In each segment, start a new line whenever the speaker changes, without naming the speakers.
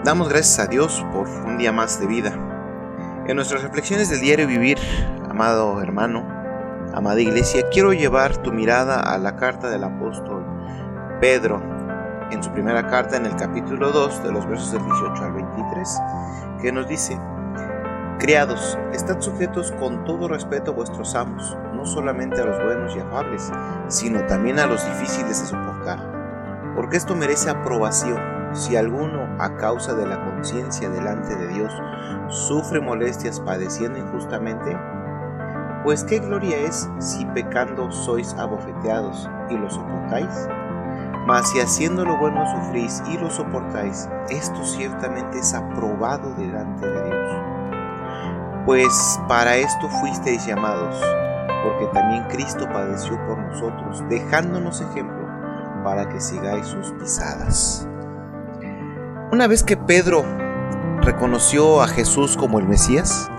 Damos gracias a Dios por un día más de vida. En nuestras reflexiones del diario vivir, amado hermano, amada iglesia, quiero llevar tu mirada a la carta del apóstol Pedro, en su primera carta, en el capítulo 2, de los versos del 18 al 23, que nos dice: Criados, estad sujetos con todo respeto a vuestros amos, no solamente a los buenos y afables, sino también a los difíciles de soportar, porque esto merece aprobación. Si alguno, a causa de la conciencia delante de Dios, sufre molestias padeciendo injustamente, pues qué gloria es si pecando sois abofeteados y lo soportáis. Mas si haciendo lo bueno sufrís y lo soportáis, esto ciertamente es aprobado delante de Dios. Pues para esto fuisteis llamados, porque también Cristo padeció por nosotros, dejándonos ejemplo para que sigáis sus pisadas. Una vez que Pedro reconoció a Jesús como el Mesías,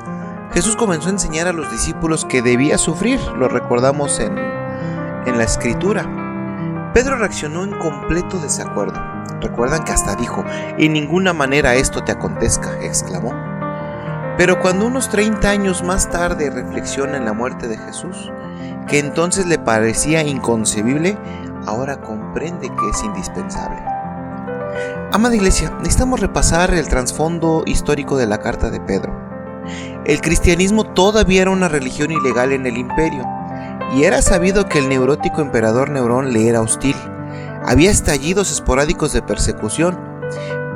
Jesús comenzó a enseñar a los discípulos que debía sufrir. Lo recordamos en la Escritura. Pedro reaccionó en completo desacuerdo. Recuerdan que hasta dijo: "En ninguna manera esto te acontezca", exclamó. Pero cuando unos 30 años más tarde reflexiona en la muerte de Jesús, que entonces le parecía inconcebible, ahora comprende que es indispensable. Amada iglesia, necesitamos repasar el trasfondo histórico de la carta de Pedro. El cristianismo todavía era una religión ilegal en el imperio, y era sabido que el neurótico emperador Nerón le era hostil. Había estallidos esporádicos de persecución.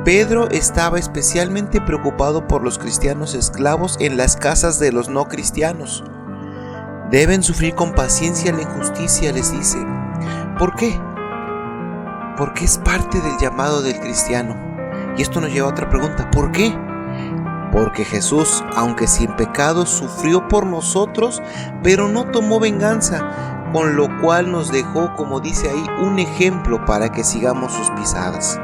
Pedro estaba especialmente preocupado por los cristianos esclavos en las casas de los no cristianos. Deben sufrir con paciencia la injusticia, les dice. ¿Por qué? Porque es parte del llamado del cristiano. Y esto nos lleva a otra pregunta: ¿por qué? Porque Jesús, aunque sin pecado, sufrió por nosotros, pero no tomó venganza, con lo cual nos dejó, como dice ahí, un ejemplo para que sigamos sus pisadas.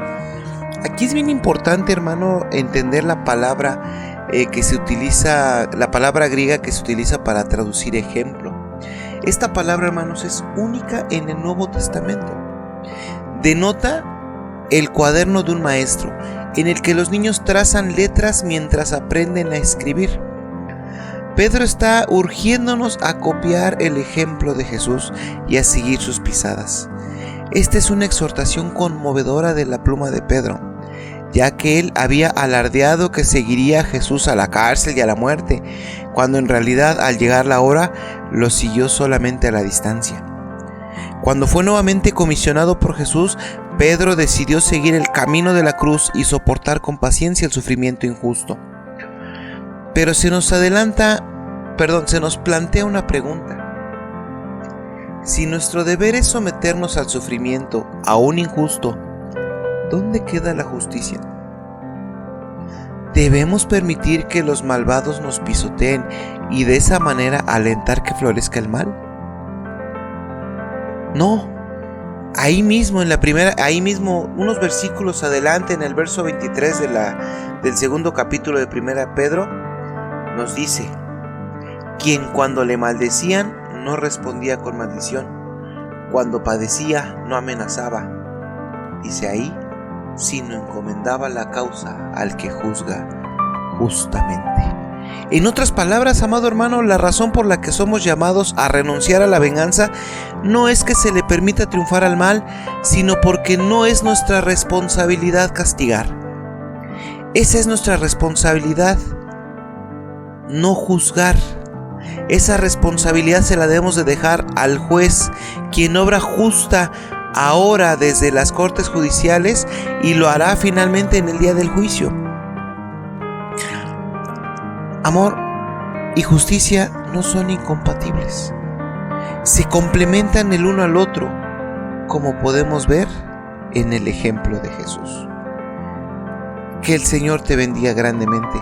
Aquí es bien importante, hermano, entender la palabra que se utiliza, la palabra griega que se utiliza para traducir ejemplo. Esta palabra, hermanos, es única en el Nuevo Testamento. Denota el cuaderno de un maestro, en el que los niños trazan letras mientras aprenden a escribir. Pedro está urgiéndonos a copiar el ejemplo de Jesús y a seguir sus pisadas. Esta es una exhortación conmovedora de la pluma de Pedro, ya que él había alardeado que seguiría a Jesús a la cárcel y a la muerte, cuando en realidad, al llegar la hora, lo siguió solamente a la distancia. Cuando fue nuevamente comisionado por Jesús, Pedro decidió seguir el camino de la cruz y soportar con paciencia el sufrimiento injusto. Pero se nos plantea una pregunta. Si nuestro deber es someternos al sufrimiento, aún injusto, ¿dónde queda la justicia? ¿Debemos permitir que los malvados nos pisoteen y de esa manera alentar que florezca el mal? No. Ahí mismo, unos versículos adelante, en el verso 23 del segundo capítulo de 1 Pedro, nos dice: quien cuando le maldecían no respondía con maldición, cuando padecía no amenazaba, dice ahí, sino encomendaba la causa al que juzga justamente. En otras palabras, amado hermano, la razón por la que somos llamados a renunciar a la venganza no es que se le permita triunfar al mal, sino porque no es nuestra responsabilidad castigar. Esa es nuestra responsabilidad, no juzgar. Esa responsabilidad se la debemos de dejar al juez, quien obra justa ahora desde las cortes judiciales y lo hará finalmente en el día del juicio. Amor y justicia no son incompatibles. Se complementan el uno al otro, como podemos ver en el ejemplo de Jesús. Que el Señor te bendiga grandemente.